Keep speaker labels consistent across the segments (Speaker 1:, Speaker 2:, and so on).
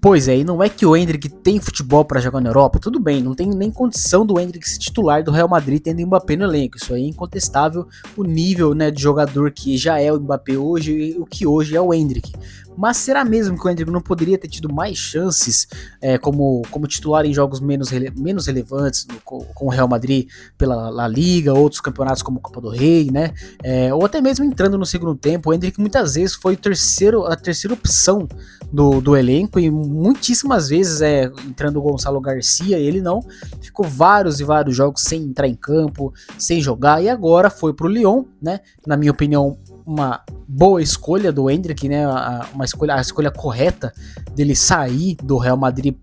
Speaker 1: Pois é, e não é que o Endrick tem futebol pra jogar na Europa, tudo bem, não tem nem condição do Endrick ser titular do Real Madrid tendo o Mbappé no elenco, isso aí é incontestável, o nível, né, de jogador que já é o Mbappé hoje e o que hoje é o Endrick. Mas será mesmo que o Endrick não poderia ter tido mais chances como titular em jogos menos relevantes com o Real Madrid pela La Liga, outros campeonatos como a Copa do Rei, né? Ou até mesmo entrando no segundo tempo, o Endrick muitas vezes foi a terceira opção do elenco e muitíssimas vezes entrando o Gonçalo Garcia, ele não, ficou vários e vários jogos sem entrar em campo, sem jogar, e agora foi pro Lyon, né? Na minha opinião, uma boa escolha do Endrick, né? A escolha correta dele sair do Real Madrid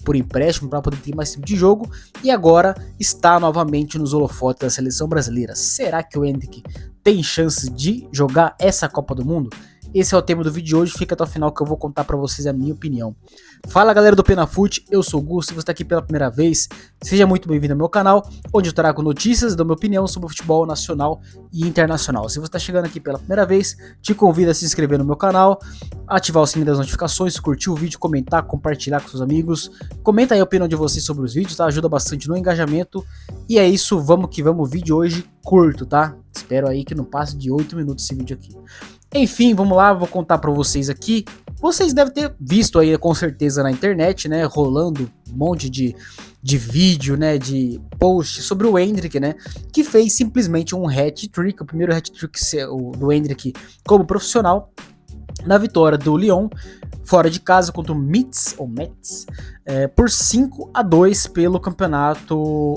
Speaker 1: por empréstimo para poder ter mais tempo de jogo, e agora está novamente nos holofotes da seleção brasileira. Será que o Endrick tem chance de jogar essa Copa do Mundo? Esse é o tema do vídeo de hoje, fica até o final que eu vou contar pra vocês a minha opinião. Fala galera do Penafute, eu sou o Gus, se você está aqui pela primeira vez, seja muito bem-vindo ao meu canal, onde eu trago notícias da minha opinião sobre o futebol nacional e internacional. Se você está chegando aqui pela primeira vez, te convido a se inscrever no meu canal, ativar o sininho das notificações, curtir o vídeo, comentar, compartilhar com seus amigos, comenta aí a opinião de vocês sobre os vídeos, tá? Ajuda bastante no engajamento, e é isso, vamos que vamos, vídeo hoje curto, tá? Espero aí que não passe de 8 minutos esse vídeo aqui. Enfim, vamos lá, vou contar pra vocês aqui. Vocês devem ter visto aí com certeza na internet, né, rolando um monte de vídeo, né, de post sobre o Endrick, né, que fez simplesmente um hat-trick, o primeiro hat-trick do Endrick como profissional, na vitória do Lyon, fora de casa contra o Metz, por 5-2 pelo campeonato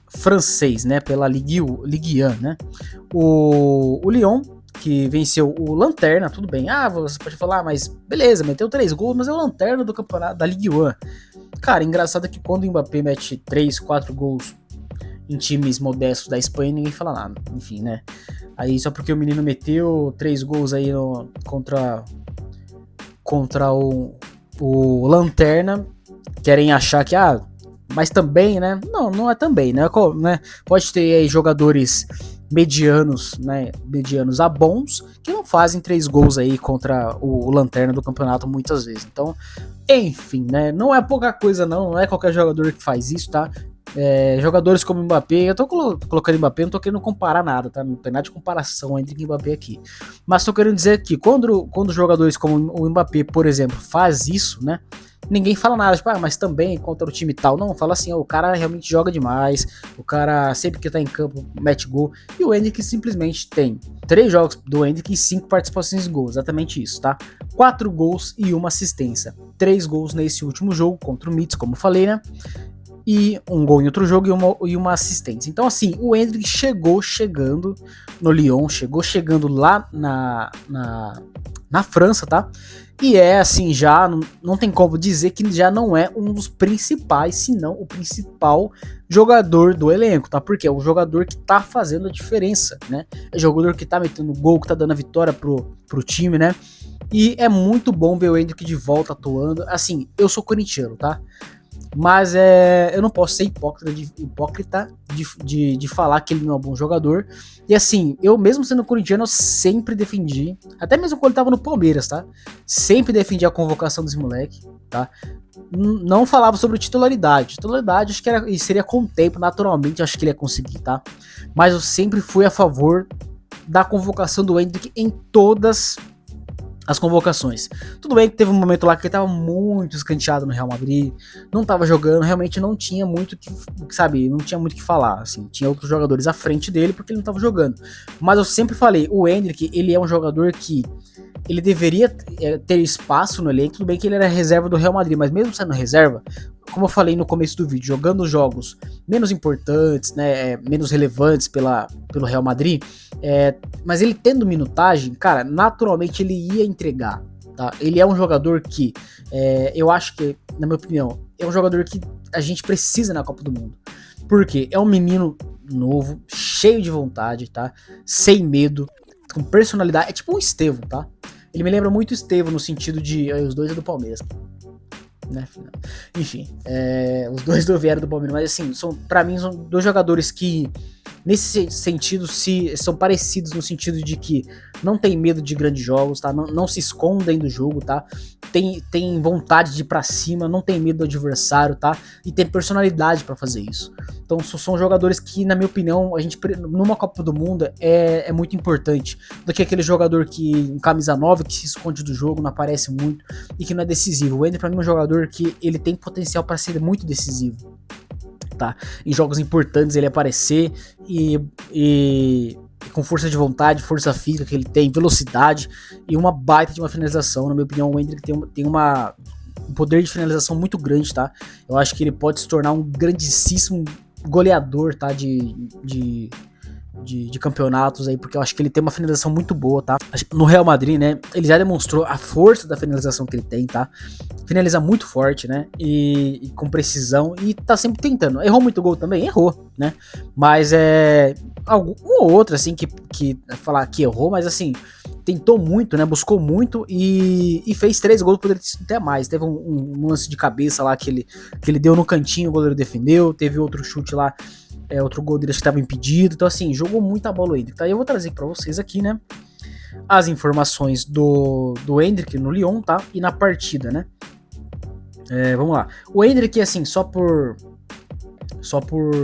Speaker 1: francês, né, pela Ligue 1, né. O Lyon, que venceu o Lanterna, tudo bem. Você pode falar, mas beleza, meteu 3 gols, mas é o Lanterna do campeonato da Ligue 1. Cara, engraçado é que quando o Mbappé mete 3, 4 gols em times modestos da Espanha, ninguém fala nada. Enfim, né? Aí só porque o menino meteu 3 gols aí contra o Lanterna, querem achar que, mas também, né? Não é também, né? Pode ter aí jogadores medianos, né, medianos a bons, que não fazem 3 gols aí contra o Lanterna do campeonato muitas vezes. Então, enfim, né, não é pouca coisa não é qualquer jogador que faz isso, tá? Jogadores como o Mbappé, eu tô colocando Mbappé, não tô querendo comparar nada, tá? Não tem nada de comparação entre Mbappé aqui. Mas tô querendo dizer que quando jogadores como o Mbappé, por exemplo, faz isso, né, ninguém fala nada, tipo, mas também contra o time tal. Não, fala assim, o cara realmente joga demais, o cara sempre que tá em campo mete gol. E o Endrick simplesmente tem 3 jogos do Endrick e 5 participações em gol, exatamente isso, tá? 4 gols e 1 assistência. 3 gols nesse último jogo contra o Metz, como falei, né? E um gol em outro jogo e uma assistência. Então, assim, o Endrick chegou chegando no Lyon, chegando lá na França, tá? E assim, já não tem como dizer que já não é um dos principais, se não o principal jogador do elenco, tá? Porque é o jogador que tá fazendo a diferença, né? É o jogador que tá metendo gol, que tá dando a vitória pro time, né? E é muito bom ver o Endrick de volta atuando. Assim, eu sou corintiano, tá? Mas eu não posso ser hipócrita de falar que ele não é um bom jogador. E assim, eu mesmo sendo corintiano, eu sempre defendi, até mesmo quando ele tava no Palmeiras, tá? Sempre defendi a convocação desse moleque, tá? Não falava sobre titularidade. Titularidade acho que seria com o tempo, naturalmente, acho que ele ia conseguir, tá? Mas eu sempre fui a favor da convocação do Endrick em todas as convocações. Tudo bem que teve um momento lá que ele tava muito escanteado no Real Madrid, não tava jogando, realmente não tinha muito não tinha muito o que falar, assim, tinha outros jogadores à frente dele porque ele não tava jogando. Mas eu sempre falei, o Endrick, ele é um jogador que ele deveria ter espaço no elenco. Tudo bem que ele era reserva do Real Madrid, mas mesmo sendo reserva, como eu falei no começo do vídeo, jogando jogos menos importantes, né, menos relevantes pelo Real Madrid, mas ele tendo minutagem, cara, naturalmente ele ia entregar, tá? Ele é um jogador que, eu acho que, na minha opinião, é um jogador que a gente precisa na Copa do Mundo. Porque é um menino novo, cheio de vontade, tá? Sem medo, com personalidade, é tipo um Estevão, tá? Ele me lembra muito o Estevão no sentido de, os dois é do Palmeiras, né? Enfim, os dois vieram do Palmeiras, mas assim, pra mim são 2 jogadores que Nesse sentido, são parecidos no sentido de que não tem medo de grandes jogos, tá? Não se escondem do jogo, tá? Tem vontade de ir pra cima, não tem medo do adversário, tá? E tem personalidade pra fazer isso. Então são jogadores que, na minha opinião, a gente numa Copa do Mundo é muito importante do que aquele jogador que em camisa 9 que se esconde do jogo, não aparece muito e que não é decisivo. O Ender pra mim é um jogador que ele tem potencial para ser muito decisivo, tá? Em jogos importantes ele aparecer e com força de vontade, força física que ele tem, velocidade e uma baita de uma finalização. Na minha opinião, o Ender tem um poder de finalização muito grande, tá? Eu acho que ele pode se tornar um grandíssimo goleador, tá? De campeonatos aí, porque eu acho que ele tem uma finalização muito boa, tá? No Real Madrid, né, ele já demonstrou a força da finalização que ele tem, tá? Finaliza muito forte, né, e com precisão, e tá sempre tentando. Errou muito gol também? Errou, né? Mas um ou outro, assim, que falar que errou, mas assim, tentou muito, né, buscou muito e fez 3 gols, poderia ter sido até mais. Teve um lance de cabeça lá que ele deu no cantinho, o goleiro defendeu, teve outro chute lá, outro gol dele que estava impedido. Então assim, jogou muita bola o Endrick, tá? E eu vou trazer para vocês aqui, né, as informações do Endrick no Lyon, tá? E na partida, né? Vamos lá. O Endrick, assim, só por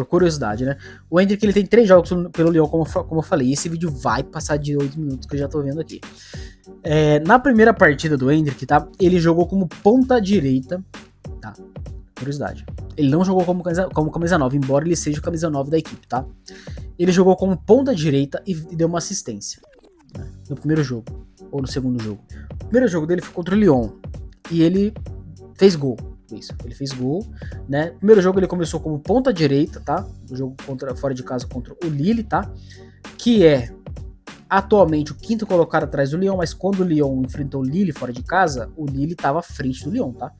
Speaker 1: curiosidade, né? O Endrick, ele tem 3 jogos pelo Lyon, como eu falei. E esse vídeo vai passar de 8 minutos, que eu já tô vendo aqui. Na primeira partida do Endrick, tá? Ele jogou como ponta direita, tá? Curiosidade. Ele não jogou como camisa 9, embora ele seja o camisa 9 da equipe, tá? Ele jogou como ponta direita e deu uma assistência, né, no primeiro jogo, ou no segundo jogo. O primeiro jogo dele foi contra o Lyon, e ele fez gol. Isso, ele fez gol, né? Primeiro jogo ele começou como ponta direita, tá? O jogo fora de casa contra o Lille, tá? Que é atualmente o 5º colocado atrás do Lyon, mas quando o Lyon enfrentou o Lille fora de casa, o Lille estava à frente do Lyon, tá?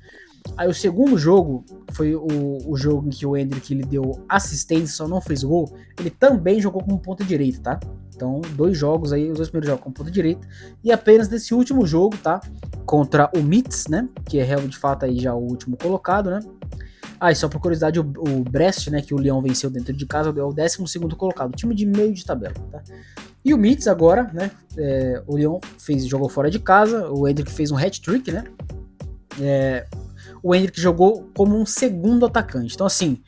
Speaker 1: Aí o segundo jogo foi o jogo em que o Endrick ele deu assistência, só não fez gol. Ele também jogou como ponta direita, tá? Então 2 jogos aí, os 2 primeiros jogos como ponta direita. E apenas nesse último jogo, tá? Contra o Metz, né? Que é de fato aí já o último colocado, né? E só por curiosidade, o Brest, né? Que o Lyon venceu dentro de casa, é o 12º colocado. Time de meio de tabela, tá? E o Metz agora, né? O Lyon jogou fora de casa. O Endrick fez um hat-trick, né? O Endrick jogou como um segundo atacante. Então, assim,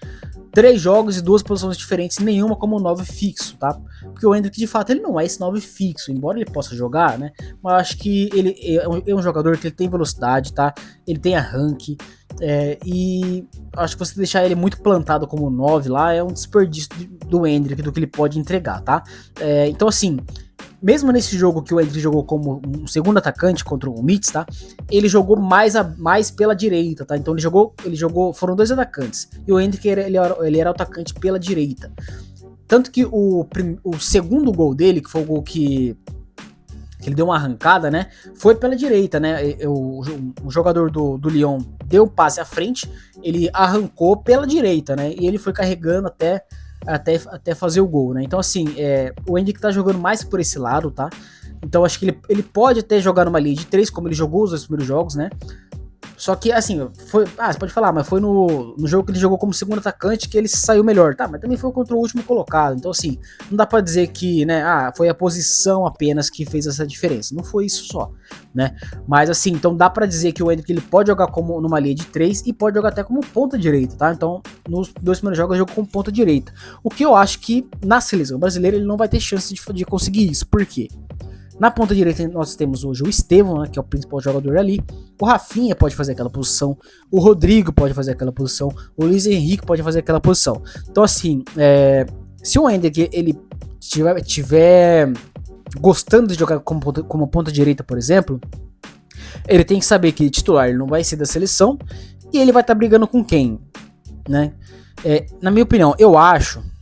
Speaker 1: 3 jogos e 2 posições diferentes, nenhuma como 9 fixo, tá? Porque o Endrick, de fato, ele não é esse 9 fixo, embora ele possa jogar, né? Mas eu acho que ele é um jogador que ele tem velocidade, tá? Ele tem arranque, e acho que você deixar ele muito plantado como 9 lá é um desperdício do Endrick, do que ele pode entregar, tá? Então, assim, mesmo nesse jogo que o Endrick jogou como um segundo atacante contra o Metz, tá? Ele jogou mais pela direita, tá? Então ele jogou, foram 2 atacantes. E o Endrick ele era o atacante pela direita. Tanto que o segundo gol dele, que foi o gol que ele deu uma arrancada, né? Foi pela direita, né? O jogador do Lyon deu um passe à frente, ele arrancou pela direita, né? E ele foi carregando até fazer o gol, né? Então, assim, o Endrick tá jogando mais por esse lado, tá? Então, acho que ele pode até jogar numa linha de 3, como ele jogou os 2 primeiros jogos, né? Só que, assim, você pode falar, mas foi no jogo que ele jogou como segundo atacante que ele saiu melhor, tá? Mas também foi contra o último colocado. Então, assim, não dá pra dizer que, né, foi a posição apenas que fez essa diferença. Não foi isso só, né? Mas, assim, então dá pra dizer que o Endrick ele pode jogar como numa linha de 3 e pode jogar até como ponta direita, tá? Então, nos 2 primeiros jogos ele jogou como ponta direita. O que eu acho que na seleção brasileira ele não vai ter chance de conseguir isso. Por quê? Na ponta direita nós temos hoje o Estevão, né, que é o principal jogador ali. O Rafinha pode fazer aquela posição. O Rodrigo pode fazer aquela posição. O Luiz Henrique pode fazer aquela posição. Então, assim, se o Endrick ele tiver gostando de jogar como ponta direita, por exemplo, ele tem que saber que titular ele não vai ser da seleção e ele vai estar brigando com quem, né? Na minha opinião, eu acho.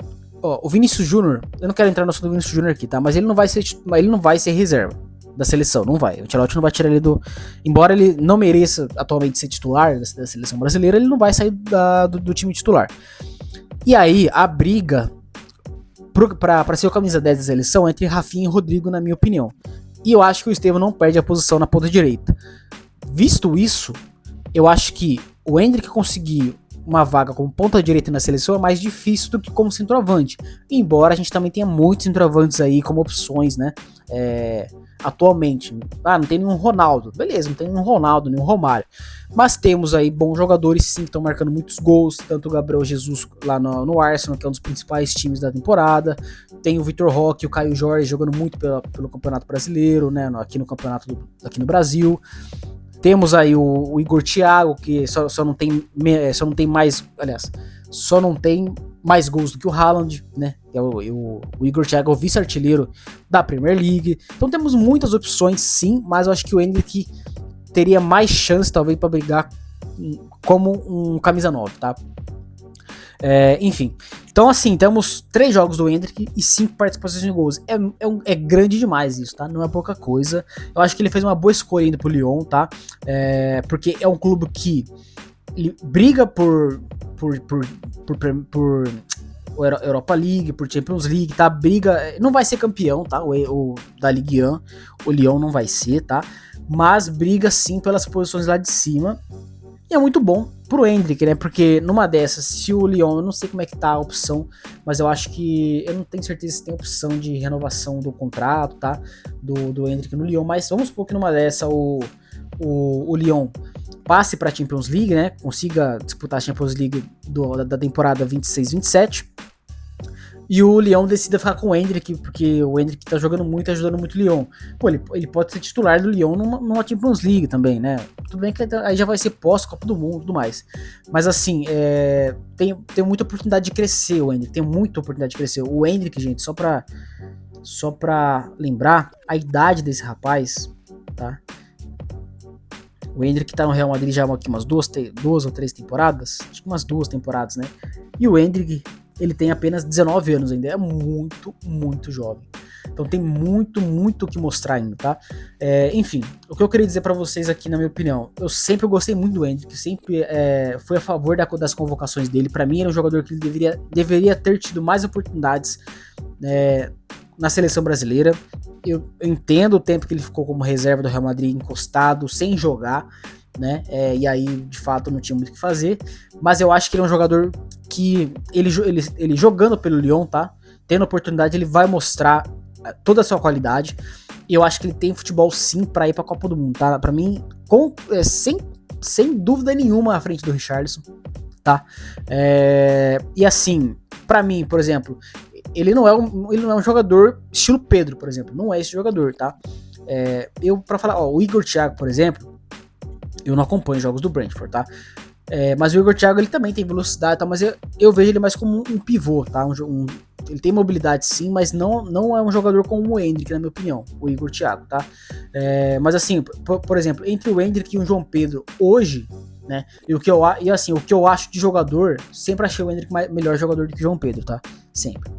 Speaker 1: O Vinícius Júnior, eu não quero entrar no assunto do Vinícius Júnior aqui, tá? Mas ele não vai ser reserva da seleção, não vai. O Ancelotti não vai tirar ele do... Embora ele não mereça atualmente ser titular da seleção brasileira, ele não vai sair do time titular. E aí, a briga pra ser o camisa 10 da seleção é entre Rafinha e Rodrigo, na minha opinião. E eu acho que o Estevão não perde a posição na ponta direita. Visto isso, eu acho que o Endrick conseguir uma vaga como ponta direita na seleção é mais difícil do que como centroavante, embora a gente também tenha muitos centroavantes aí como opções, né, atualmente. Não tem nenhum Ronaldo, beleza, não tem nenhum Ronaldo, nenhum Romário, mas temos aí bons jogadores sim, que estão marcando muitos gols, tanto o Gabriel Jesus lá no Arsenal, que é um dos principais times da temporada, tem o Vitor Roque e o Caio Jorge jogando muito pelo Campeonato Brasileiro, né, aqui no Brasil. Temos aí o Igor Thiago, que só não tem mais, aliás, só não tem mais gols do que o Haaland, né? O Igor Thiago é o vice-artilheiro da Premier League. Então temos muitas opções, sim, mas eu acho que o Endrick teria mais chance, talvez, para brigar como um camisa 9, tá? Enfim, então assim, temos 3 jogos do Endrick e 5 participações em gols. É grande demais isso, tá? Não é pouca coisa. Eu acho que ele fez uma boa escolha indo pro Lyon, tá? Porque é um clube que ele briga por Europa League, por Champions League, tá? Não vai ser campeão, tá? O da Ligue 1, o Lyon não vai ser, tá? Mas briga sim pelas posições lá de cima. E é muito bom pro Endrick, né? Porque numa dessas, se o Lyon, eu não sei como é que tá a opção, mas eu acho que, eu não tenho certeza se tem opção de renovação do contrato, tá? Do Endrick no Lyon, mas vamos supor que numa dessa o Lyon passe pra Champions League, né? Consiga disputar a Champions League da temporada 26-27. E o Lyon decida ficar com o Endrick, porque o Endrick tá jogando muito, ajudando muito o Lyon. Pô, ele pode ser titular do Lyon numa Champions League também, né? Tudo bem que aí já vai ser pós-Copa do Mundo e tudo mais. Mas assim, tem muita oportunidade de crescer o Endrick, tem muita oportunidade de crescer. O Endrick, gente, só pra lembrar, a idade desse rapaz, tá? O Endrick tá no Real Madrid já aqui umas 2 ou 3 temporadas, acho que umas 2 temporadas, né? E o Endrick, ele tem apenas 19 anos ainda, é muito, muito jovem. Então tem muito, muito o que mostrar ainda, tá? Enfim, o que eu queria dizer pra vocês aqui, na minha opinião, eu sempre gostei muito do Endrick, sempre fui a favor das convocações dele. Pra mim, era um jogador que ele deveria ter tido mais oportunidades na seleção brasileira. Eu entendo o tempo que ele ficou como reserva do Real Madrid encostado, sem jogar, né? E aí, de fato, não tinha muito o que fazer. Mas eu acho que ele é um jogador que ele jogando pelo Lyon, tá? Tendo oportunidade, ele vai mostrar toda a sua qualidade. E eu acho que ele tem futebol sim pra ir pra Copa do Mundo, tá? Pra mim, sem dúvida nenhuma à frente do Richarlison, tá? E assim, pra mim, por exemplo, ele não é um jogador estilo Pedro, por exemplo. Não é esse jogador, tá? Pra falar, o Igor Thiago, por exemplo, eu não acompanho jogos do Brentford, tá? Mas o Igor Thiago, ele também tem velocidade, tá? Mas eu vejo ele mais como um pivô, tá? Ele tem mobilidade sim, mas não é um jogador como o Endrick, na minha opinião, o Igor Thiago, tá? Mas assim, por exemplo, entre o Endrick e o João Pedro, hoje, né? O que eu acho de jogador, sempre achei o Endrick melhor jogador do que o João Pedro, tá? Sempre.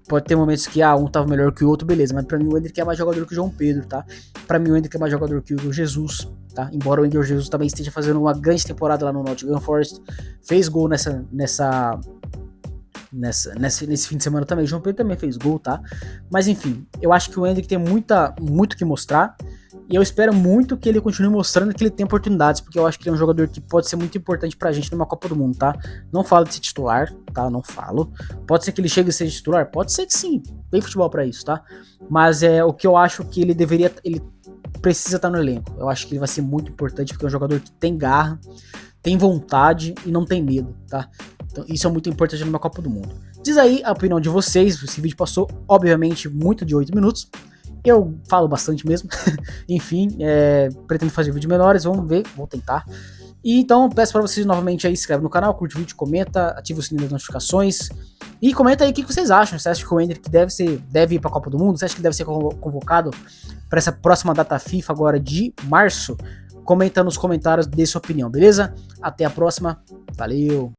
Speaker 1: Pode ter momentos que um tava melhor que o outro, beleza, mas pra mim o Endrick é mais jogador que o João Pedro, tá? Pra mim o Endrick é mais jogador que o Jesus, tá? Embora o Igor Jesus também esteja fazendo uma grande temporada lá no Nottingham Forest, fez gol nesse fim de semana também, o João Pedro também fez gol, tá? Mas enfim, eu acho que o Endrick tem muito que mostrar, e eu espero muito que ele continue mostrando que ele tem oportunidades, porque eu acho que ele é um jogador que pode ser muito importante pra gente numa Copa do Mundo, tá? Não falo de ser titular, tá? Não falo. Pode ser que ele chegue a ser titular? Pode ser que sim. Tem futebol pra isso, tá? Mas o que eu acho que ele precisa estar no elenco. Eu acho que ele vai ser muito importante, porque é um jogador que tem garra, tem vontade e não tem medo, tá? Então isso é muito importante numa Copa do Mundo. Diz aí a opinião de vocês. Esse vídeo passou, obviamente, muito de 8 minutos. Eu falo bastante mesmo. Enfim, pretendo fazer vídeos menores, vamos ver, vou tentar. E então, peço para vocês novamente aí, se inscreve no canal, curte o vídeo, comenta, ativa o sininho das notificações. E comenta aí o que vocês acham. Você acha que o Endrick deve ir para a Copa do Mundo? Você acha que deve ser convocado para essa próxima data FIFA agora de março? Comenta nos comentários, dê sua opinião, beleza? Até a próxima, valeu!